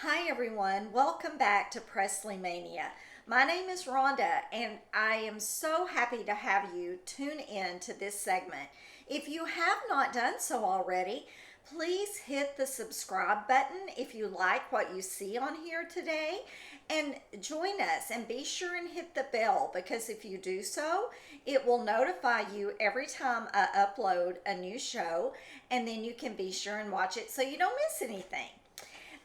Hi everyone, welcome back to Presley Mania. My name is Rhonda and I am so happy to have you tune in to this segment. If you have not done so already, please hit the subscribe button if you like what you see on here today and join us, and be sure and hit the bell because if you do so, it will notify you every time I upload a new show, and then you can be sure and watch it so you don't miss anything.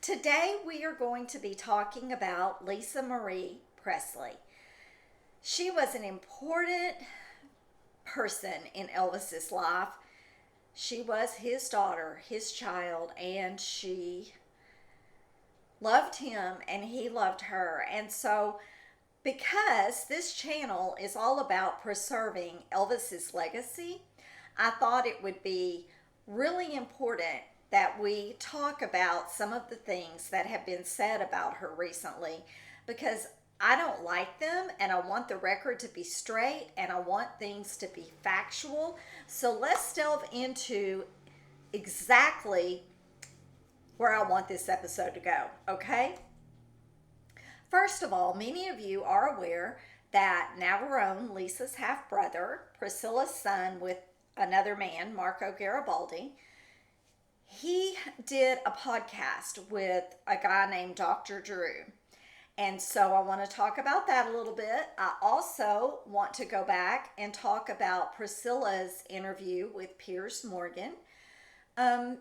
Today, we are going to be talking about Lisa Marie Presley. She was an important person in Elvis's life. She was his daughter, his child, and she loved him and he loved her. And so, because this channel is all about preserving Elvis's legacy, I thought it would be really important that we talk about some of the things that have been said about her recently, because I don't like them and I want the record to be straight and I want things to be factual. So let's delve into exactly where I want this episode to go, okay? First of all, many of you are aware that Navarone, Lisa's half brother, Priscilla's son with another man, Marco Garibaldi, he did a podcast with a guy named Dr. Drew. And so I want to talk about that a little bit. I also want to go back and talk about Priscilla's interview with Piers Morgan, um,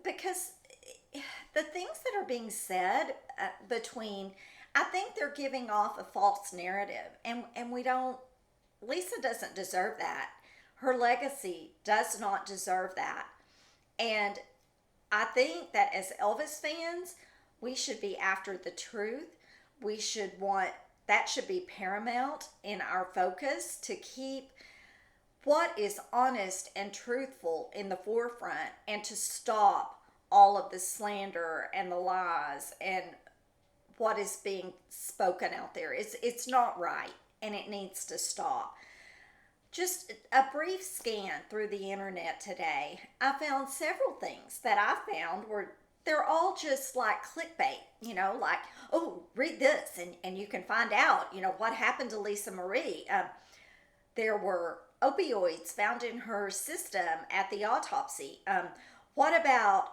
because the things that are being said between, I think they're giving off a false narrative, and we don't. Lisa doesn't deserve that. Her legacy does not deserve that. And I think that as Elvis fans, we should be after the truth. We should want, that should be paramount in our focus, to keep what is honest and truthful in the forefront and to stop all of the slander and the lies and what is being spoken out there. It's not right and it needs to stop. Just a brief scan through the internet today, I found several things that I found were, they're all just like clickbait, like, oh, read this and you can find out, what happened to Lisa Marie. There were opioids found in her system at the autopsy. What about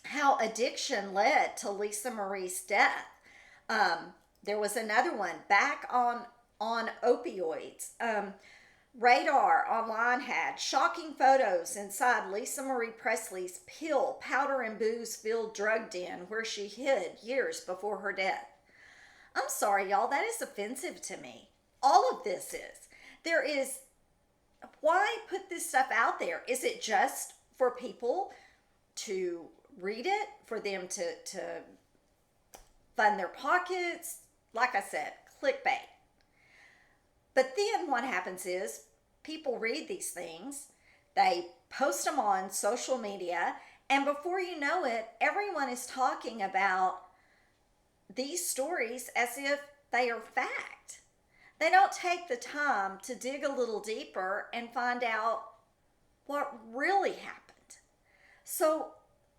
how addiction led to Lisa Marie's death? There was another one back on opioids. Radar online had shocking photos inside Lisa Marie Presley's pill, powder, and booze filled drug den where she hid years before her death. I'm sorry, y'all, that is offensive to me. All of this is. There is. Why put this stuff out there? Is it just for people to read it, for them to fund their pockets? Like I said, clickbait. But then what happens is people read these things, they post them on social media, and before you know it, everyone is talking about these stories as if they are fact. They don't take the time to dig a little deeper and find out what really happened. So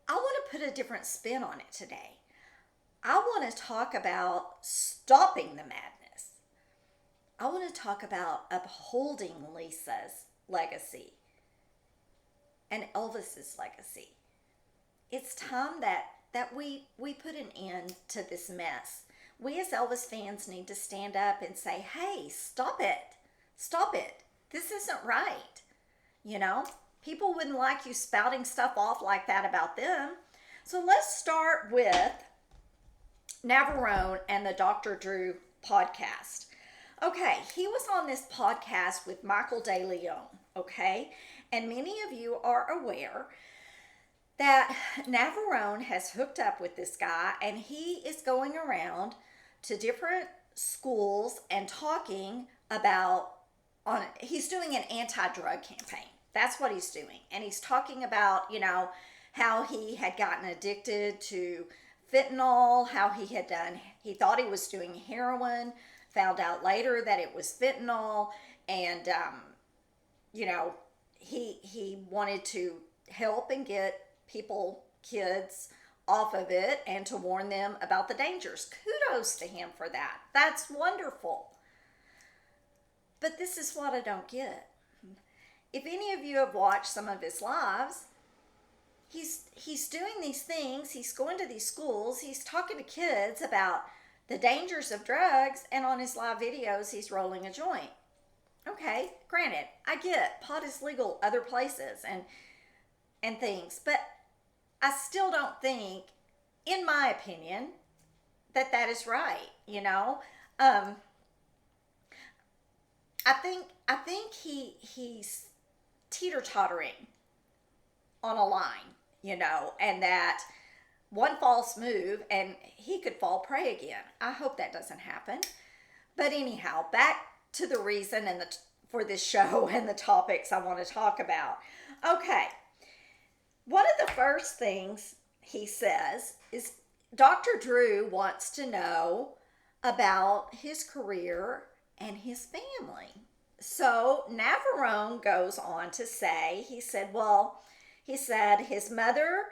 I want to put a different spin on it today. I want to talk about stopping the madness. I want to talk about upholding Lisa's legacy and Elvis's legacy. It's time that we put an end to this mess. We as Elvis fans need to stand up and say, hey, stop it. Stop it. This isn't right. People wouldn't like you spouting stuff off like that about them. So let's start with Navarone and the Dr. Drew podcast. Okay, he was on this podcast with Michael DeLeon, okay? And many of you are aware that Navarone has hooked up with this guy and he is going around to different schools and talking about, he's doing an anti-drug campaign. That's what he's doing. And he's talking about, how he had gotten addicted to fentanyl, how he thought he was doing heroin, found out later that it was fentanyl, and he wanted to help and get kids off of it and to warn them about the dangers. Kudos to him for that. That's wonderful. But this is what I don't get. If any of you have watched some of his lives, he's doing these things, he's going to these schools, he's talking to kids about the dangers of drugs, and on his live videos he's rolling a joint. Okay, granted, I get pot is legal other places and things, but I still don't think, in my opinion, that is right, you know. I think he's teeter-tottering on a line, you know, and that one false move and he could fall prey again. I hope that doesn't happen. But anyhow, back to the reason and for this show and the topics I want to talk about. Okay, one of the first things he says is Dr. Drew wants to know about his career and his family. So Navarone goes on to say, he said his mother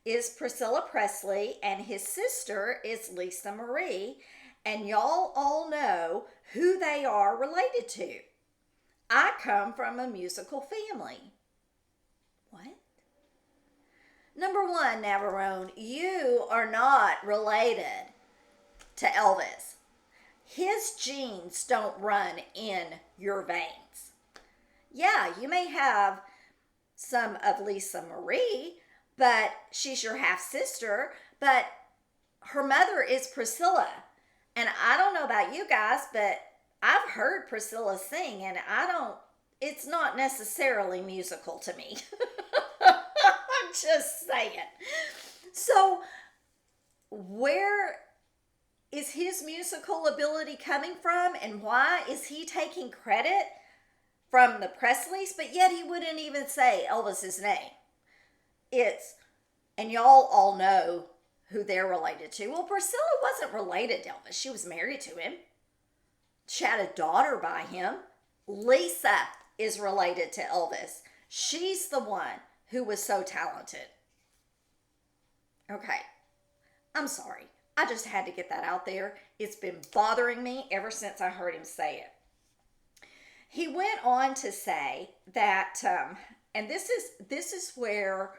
is Priscilla Presley and his sister is Lisa Marie, and y'all all know who they are related to. I come from a musical family. What? Number one, Navarone, you are not related to Elvis. His genes don't run in your veins. Yeah, you may have some of Lisa Marie, but she's your half sister, but her mother is Priscilla. And I don't know about you guys, but I've heard Priscilla sing, and it's not necessarily musical to me. I'm just saying. So, where is his musical ability coming from, and why is he taking credit from the Presleys, but yet he wouldn't even say Elvis's name? And y'all all know who they're related to. Well, Priscilla wasn't related to Elvis. She was married to him. She had a daughter by him. Lisa is related to Elvis. She's the one who was so talented. Okay, I'm sorry. I just had to get that out there. It's been bothering me ever since I heard him say it. He went on to say that, and this is where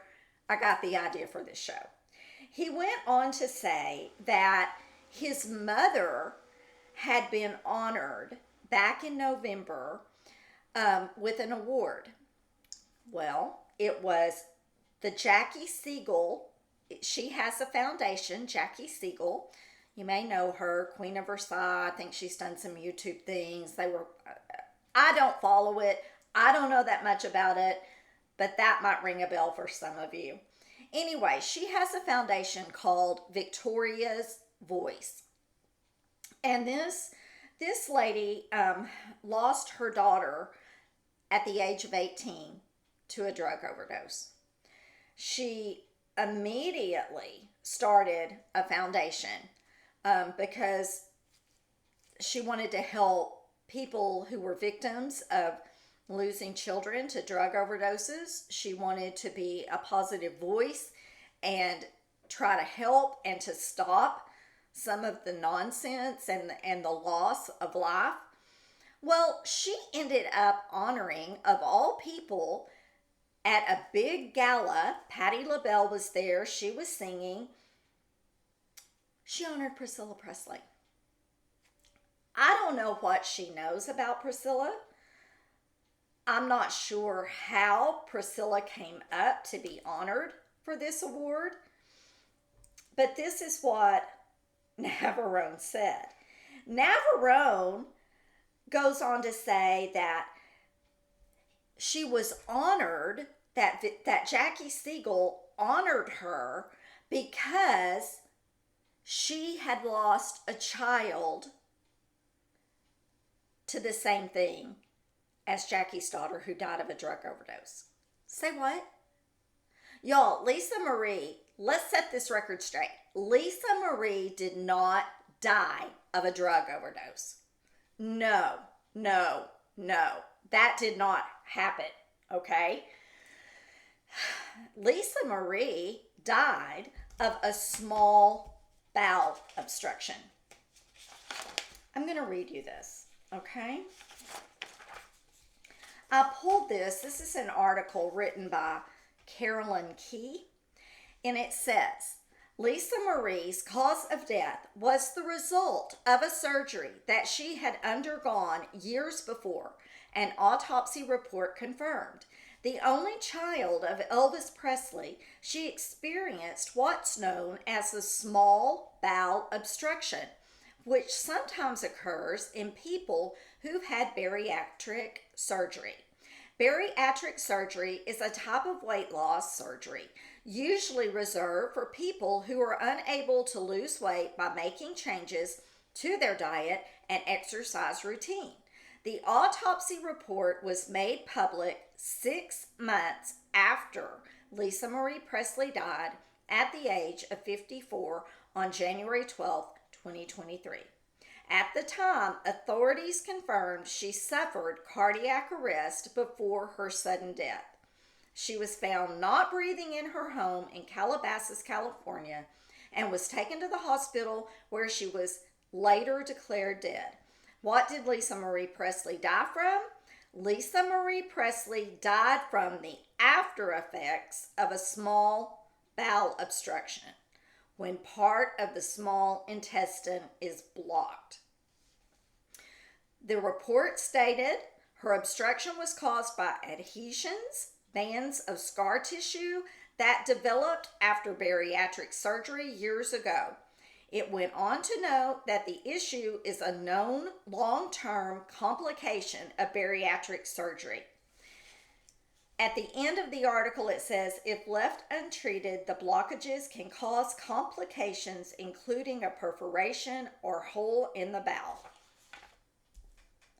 I got the idea for this show. He went on to say that his mother had been honored back in November with an award. Well, it was the Jackie Siegel. She has a foundation, Jackie Siegel. You may know her, Queen of Versailles. I think she's done some YouTube things. I don't follow it. I don't know that much about it, but that might ring a bell for some of you. Anyway, she has a foundation called Victoria's Voice. And this lady lost her daughter at the age of 18 to a drug overdose. She immediately started a foundation because she wanted to help people who were victims of losing children to drug overdoses. She wanted to be a positive voice and try to help and to stop some of the nonsense and the loss of life. Well, she ended up honoring, of all people, at a big gala. Patti LaBelle was there. She was singing. She honored Priscilla Presley. I don't know what she knows about Priscilla. I'm not sure how Priscilla came up to be honored for this award. But this is what Navarone said. Navarone goes on to say that she was honored, that Jackie Siegel honored her because she had lost a child to the same thing as Jackie's daughter, who died of a drug overdose. Say what? Y'all, Lisa Marie, let's set this record straight. Lisa Marie did not die of a drug overdose. No. That did not happen, okay? Lisa Marie died of a small bowel obstruction. I'm going to read you this, okay? I pulled this. This is an article written by Carolyn Key, and it says, Lisa Marie's cause of death was the result of a surgery that she had undergone years before, an autopsy report confirmed. The only child of Elvis Presley, she experienced what's known as a small bowel obstruction, which sometimes occurs in people who've had bariatric surgery. Bariatric surgery is a type of weight loss surgery, usually reserved for people who are unable to lose weight by making changes to their diet and exercise routine. The autopsy report was made public 6 months after Lisa Marie Presley died at the age of 54 on January 12, 2023. At the time, authorities confirmed she suffered cardiac arrest before her sudden death. She was found not breathing in her home in Calabasas, California, and was taken to the hospital where she was later declared dead. What did Lisa Marie Presley die from? Lisa Marie Presley died from the after effects of a small bowel obstruction, when part of the small intestine is blocked. The report stated her obstruction was caused by adhesions, bands of scar tissue that developed after bariatric surgery years ago. It went on to note that the issue is a known long-term complication of bariatric surgery. At the end of the article, it says, if left untreated, the blockages can cause complications, including a perforation or hole in the bowel.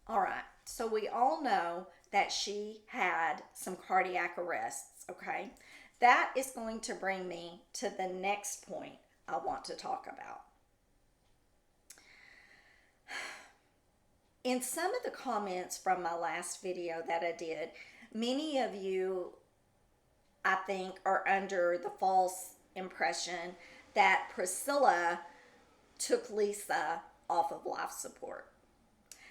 All right, so we all know that she had some cardiac arrests, okay? That is going to bring me to the next point I want to talk about. In some of the comments from my last video that I did, many of you, I think, are under the false impression that Priscilla took Lisa off of life support.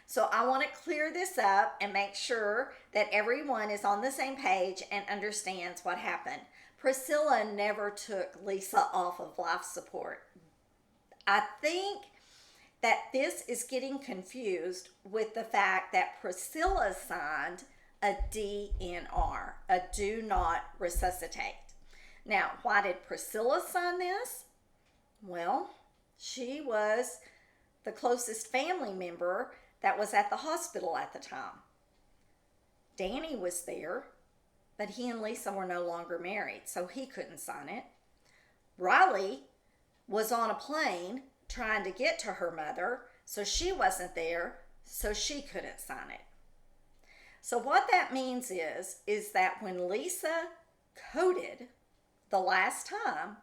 So I want to clear this up and make sure that everyone is on the same page and understands what happened. Priscilla never took Lisa off of life support. I think that this is getting confused with the fact that Priscilla signed a DNR, a do not resuscitate. Now, why did Priscilla sign this? Well, she was the closest family member that was at the hospital at the time. Danny was there, but he and Lisa were no longer married, so he couldn't sign it. Riley was on a plane trying to get to her mother, so she wasn't there, so she couldn't sign it. So what that means is that when Lisa coded the last time,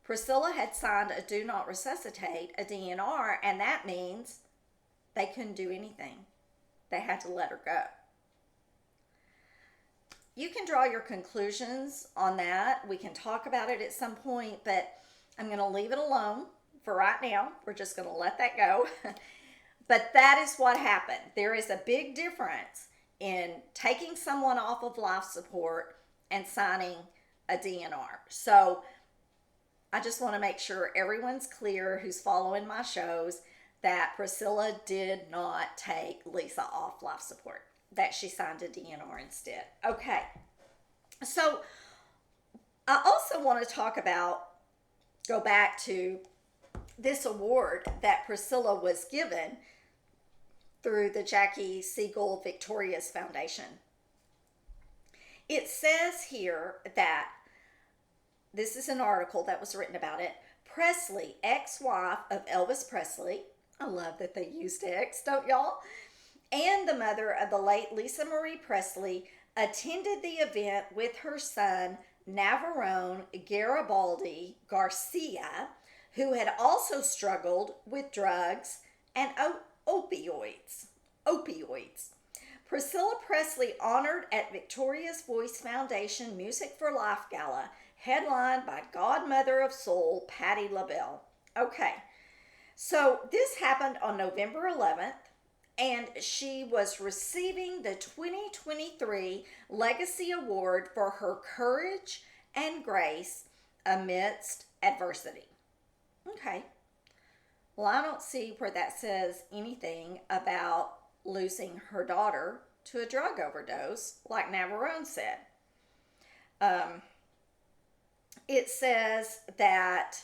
Priscilla had signed a do not resuscitate, a DNR, and that means they couldn't do anything. They had to let her go. You can draw your conclusions on that. We can talk about it at some point, but I'm going to leave it alone for right now. We're just going to let that go. But that is what happened. There is a big difference in taking someone off of life support and signing a DNR. So I just want to make sure everyone's clear who's following my shows that Priscilla did not take Lisa off life support, that she signed a DNR instead. Okay, so I also want to go back to this award that Priscilla was given through the Jackie Siegel Victorious Foundation. It says here that, this is an article that was written about it, Presley, ex-wife of Elvis Presley, I love that they used ex, don't y'all? And the mother of the late Lisa Marie Presley attended the event with her son, Navarone Garibaldi Garcia, who had also struggled with drugs and opioids. Priscilla Presley, honored at Victoria's Voice Foundation Music for Life Gala, headlined by Godmother of Soul, Patti LaBelle. Okay, so this happened on November 11th, and she was receiving the 2023 Legacy Award for her courage and grace amidst adversity. Okay, well, I don't see where that says anything about losing her daughter to a drug overdose, like Navarone said. Um, it says that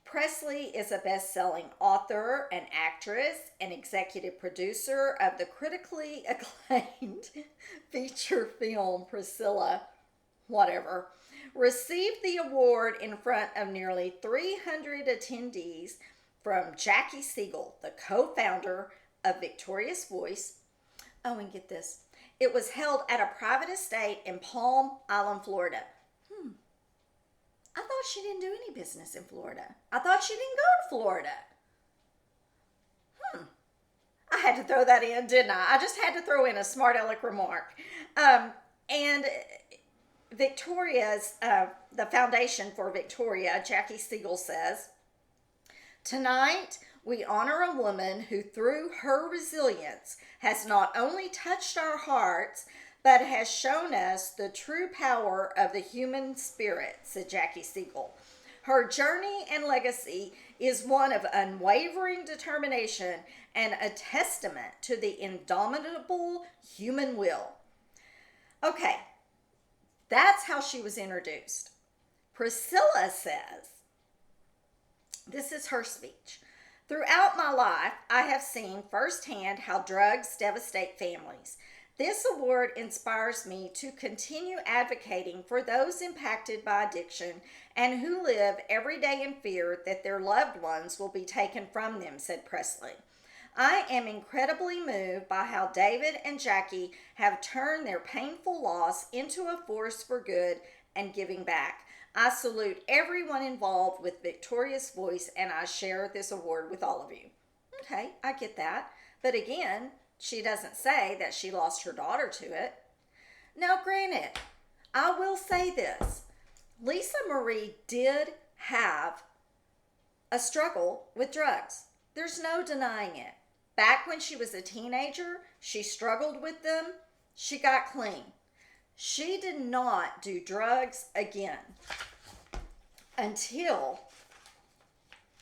Presley is a best selling author, an actress, and executive producer of the critically acclaimed feature film Priscilla, whatever, received the award in front of nearly 300 attendees from Jackie Siegel, the co founder of Victoria's Voice. Oh, and get this, it was held at a private estate in Palm Island, Florida. I thought she didn't do any business in Florida. I thought she didn't go to Florida. I had to throw that in, didn't I? I just had to throw in a smart aleck remark. And Victoria's, the foundation for Victoria, Jackie Siegel says, tonight we honor a woman who, through her resilience, has not only touched our hearts, but has shown us the true power of the human spirit, said Jackie Siegel. Her journey and legacy is one of unwavering determination and a testament to the indomitable human will. Okay, that's how she was introduced. Priscilla says, this is her speech. Throughout my life, I have seen firsthand how drugs devastate families. This award inspires me to continue advocating for those impacted by addiction and who live every day in fear that their loved ones will be taken from them, said Presley. I am incredibly moved by how David and Jackie have turned their painful loss into a force for good and giving back. I salute everyone involved with Victoria's Voice, and I share this award with all of you. Okay, I get that. But again, she doesn't say that she lost her daughter to it. Now, granted, I will say this. Lisa Marie did have a struggle with drugs. There's no denying it. Back when she was a teenager, she struggled with them. She got clean. She did not do drugs again until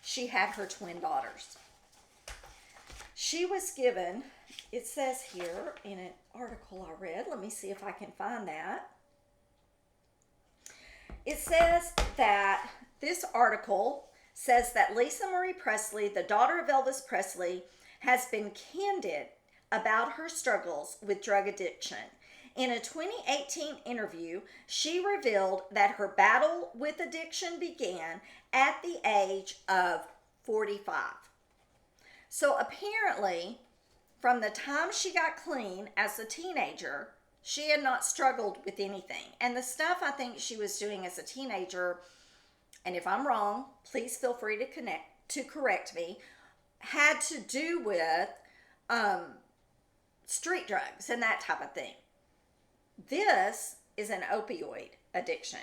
she had her twin daughters. She was given, it says here in an article I read, let me see if I can find that. It says that this article says that Lisa Marie Presley, the daughter of Elvis Presley, has been candid about her struggles with drug addiction. In a 2018 interview, she revealed that her battle with addiction began at the age of 45. So apparently, from the time she got clean as a teenager, she had not struggled with anything. And the stuff I think she was doing as a teenager, and if I'm wrong, please feel free to correct me, had to do with street drugs and that type of thing. This is an opioid addiction.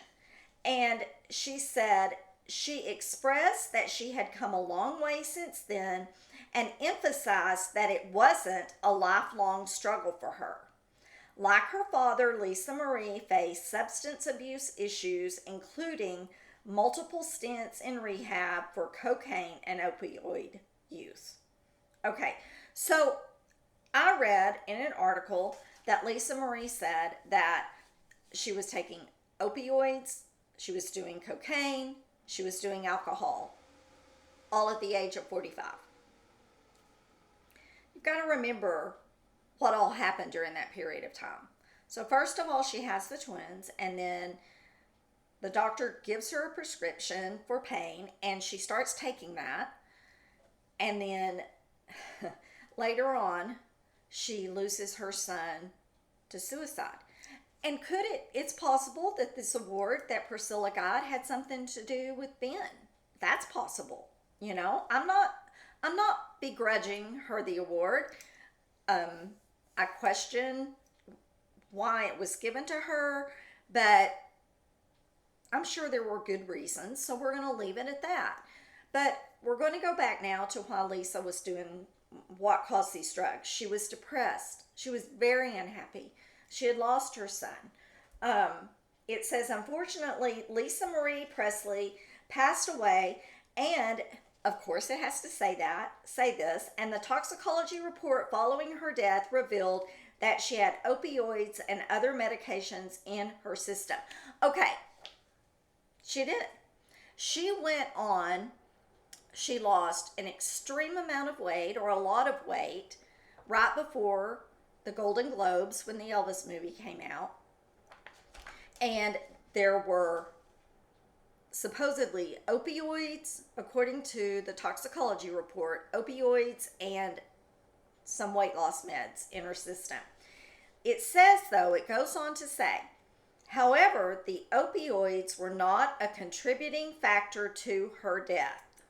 And she said she expressed that she had come a long way since then and emphasized that it wasn't a lifelong struggle for her. Like her father, Lisa Marie faced substance abuse issues, including multiple stints in rehab for cocaine and opioid use. Okay, so I read in an article that Lisa Marie said that she was taking opioids, she was doing cocaine, she was doing alcohol, all at the age of 45. You've got to remember what all happened during that period of time. So first of all, she has the twins, and then the doctor gives her a prescription for pain, and she starts taking that. And then later on, she loses her son to suicide. And it's possible that this award that Priscilla got had something to do with Ben. That's possible. You know, I'm not begrudging her the award. I question why it was given to her, but I'm sure there were good reasons, so we're going to leave it at that. But we're going to go back now to why Lisa was doing what caused these drugs. She was depressed. She was very unhappy. She had lost her son. It says, unfortunately, Lisa Marie Presley passed away, and of course it has to say this, and the toxicology report following her death revealed that she had opioids and other medications in her system. Okay, she did. She went on, she lost an extreme amount of weight, or a lot of weight, right before the Golden Globes when the Elvis movie came out. And there were supposedly opioids, according to the toxicology report, opioids and some weight loss meds in her system. It says, though, it goes on to say, however, the opioids were not a contributing factor to her death.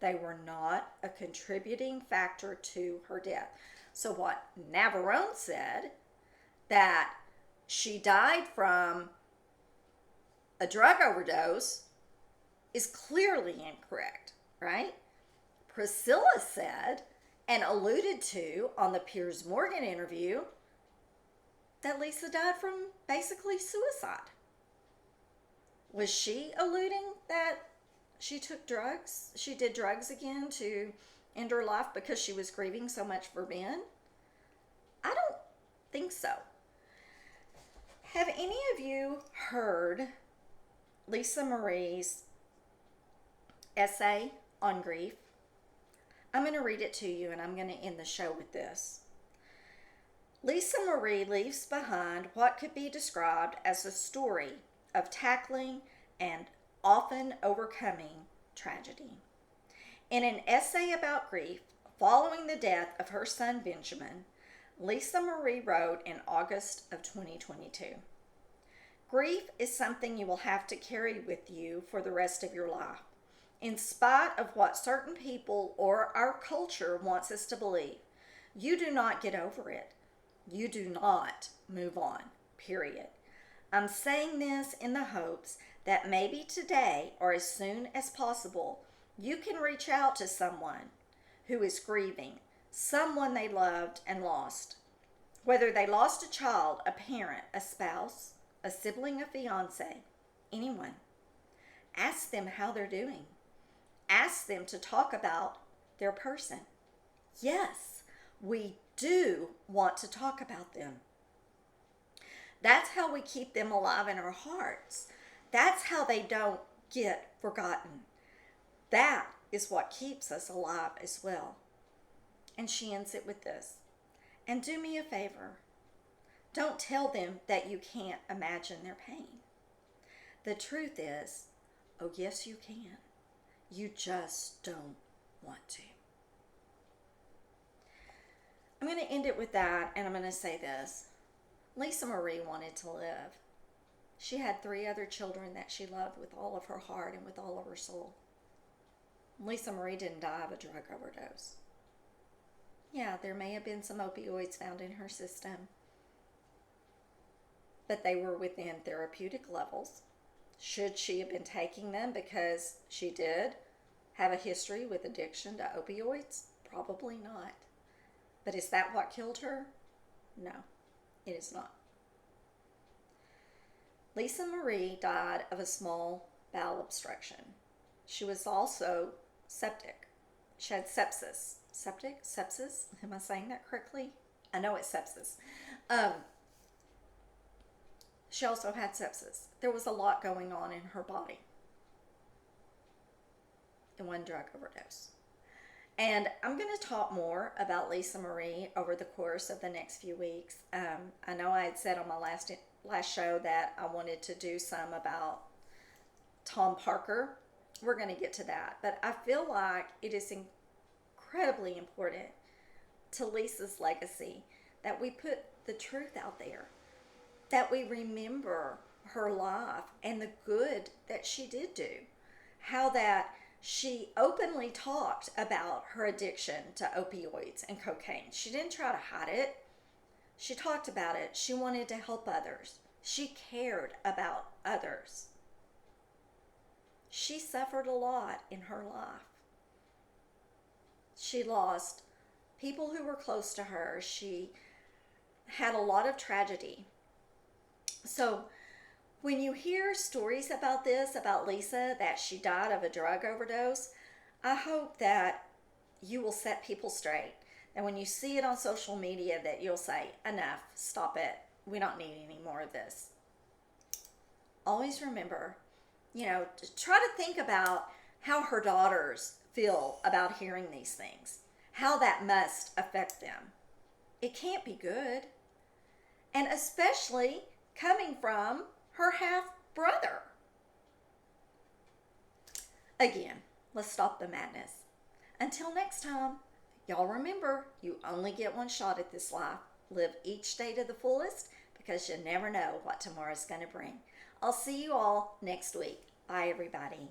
They were not a contributing factor to her death. So what Navarone said, that she died from a drug overdose, is clearly incorrect, right? Priscilla said and alluded to on the Piers Morgan interview that Lisa died from basically suicide. Was she alluding that she took drugs? She did drugs again to end her life because she was grieving so much for Ben? I don't think so. Have any of you heard Lisa Marie's essay on grief? I'm going to read it to you, and I'm going to end the show with this. Lisa Marie leaves behind what could be described as a story of tackling and often overcoming tragedy. In an essay about grief following the death of her son Benjamin, Lisa Marie wrote in August of 2022, grief is something you will have to carry with you for the rest of your life, in spite of what certain people or our culture wants us to believe. You do not get over it. You do not move on, period. I'm saying this in the hopes that maybe today or as soon as possible, you can reach out to someone who is grieving, someone they loved and lost. Whether they lost a child, a parent, a spouse, a sibling, a fiance, anyone. Ask them how they're doing. Ask them to talk about their person. Yes, we do want to talk about them. That's how we keep them alive in our hearts. That's how they don't get forgotten. That is what keeps us alive as well. And she ends it with this. And do me a favor. Don't tell them that you can't imagine their pain. The truth is, oh yes you can. You just don't want to. I'm going to end it with that, and I'm going to say this. Lisa Marie wanted to live. She had 3 other children that she loved with all of her heart and with all of her soul. Lisa Marie didn't die of a drug overdose. Yeah, there may have been some opioids found in her system, but they were within therapeutic levels. Should she have been taking them because she did have a history with addiction to opioids? Probably not. But is that what killed her? No, it is not. Lisa Marie died of a small bowel obstruction. She was also septic. She had sepsis. Sepsis? Am I saying that correctly? I know it's sepsis. She also had sepsis. There was a lot going on in her body in one drug overdose. And I'm going to talk more about Lisa Marie over the course of the next few weeks. I know I had said on my last show that I wanted to do some about Tom Parker. We're going to get to that. But I feel like it is incredibly important to Lisa's legacy that we put the truth out there, that we remember her life and the good that she did do, how that she openly talked about her addiction to opioids and cocaine. She didn't try to hide it. She talked about it. She wanted to help others. She cared about others. She suffered a lot in her life. She lost people who were close to her. She had a lot of tragedy. So, when you hear stories about this, about Lisa, that she died of a drug overdose, I hope that you will set people straight. And when you see it on social media, that you'll say, enough, stop it. We don't need any more of this. Always remember, try to think about how her daughters feel about hearing these things, how that must affect them. It can't be good. And especially coming from her half brother. Again, let's stop the madness. Until next time, y'all remember, you only get one shot at this life. Live each day to the fullest, because you never know what tomorrow's going to bring. I'll see you all next week. Bye, everybody.